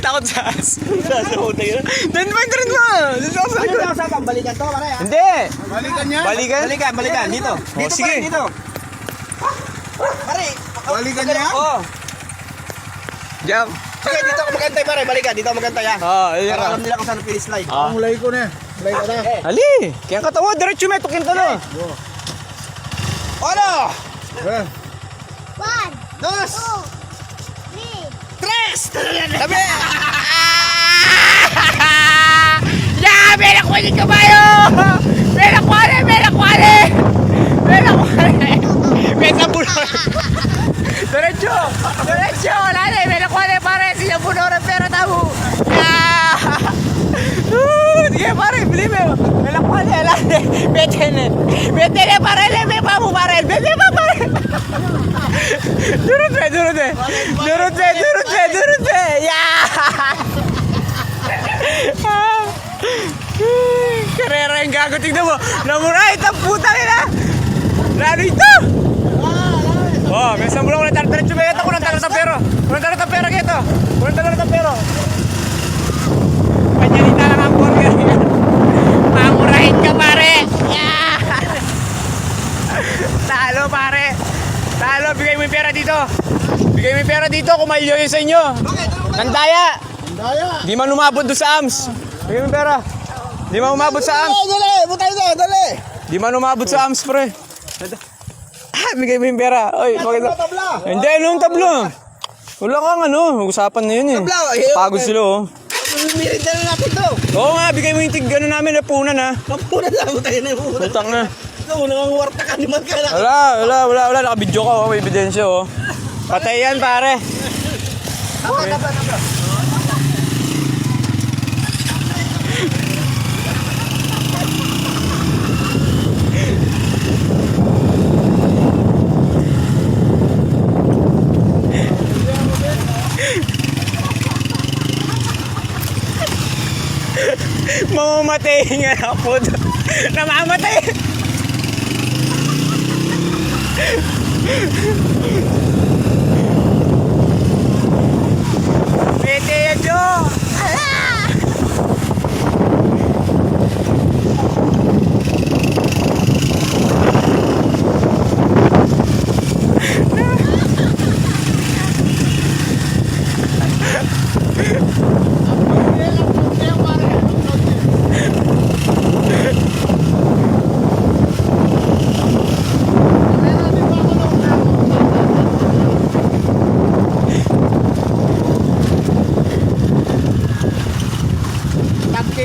Takot sa as. Doon mo, doon mo. Ano sa balikan to, pare? Hindi. Balikan niya. Balikan dito. Dito sige. pare, dito. Pare, Balikan niya. oh. Jump. Sige, dito ako magantay pare, balikan. Dito ako magantay ha. Ayun. Para alam nila kung saan finish line. Ang mulay ko na. Mulay ko na. Ali, kaya katawa, diretso may tukin to no. Ano? Eh. 1, Dos! 2, 3. Tres! Sabi! Ya, may nakuha yung kabayo! May nakuha! May sabulor! Diretso! Wala na, may nakuha pare! Siya bunor ang pera tamo! Ya! Sige pare, bili mo! May nakuha na! Bete na pare! May pamu pare! Bete pa pare! Durut be! Ya! Karera yung gago, tignan mo. Namuray, itang puta nila. Lalo ito. Oh, may isang bulong ulit. Diretso ba ito? Kunang tagal ng pero. Panyalita lang ang burger. Mamurahin ka pare. Yeah. Talo pare. Talo, bigay mo yung pera dito. Kumailyo yun sa inyo. Nandaya. Di man umabot doon sa AMS. Bigay mo yung pera. Di man umabot sa AMS. Dali! Di man umabot sa AMS, pre. Bigay mo yung pera. Oy, Tabla! hindi, anong tablo? Wala kang usapan na yun eh. Tabla, Pagod sila oh. Mirinda na natin to! Oo nga, bigay mo yung tig-ano namin, napunan ha. Kampunan lang tayo na yung muna. Putang na. Ikaw, nanganguwarta ka naman ka na. Wala, nakabidyo ka oh, may ebidensya oh. Patay yan pare. Tabla. Mamamatay nga na po. Namamatay. Pwede yan, Jo.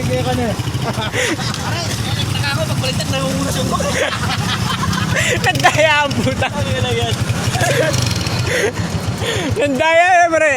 Kaya ka na. Pare, nagtaka ako, pagbaliktad na yung unas yung ko. Nandaya ang puta. Nandaya, pre.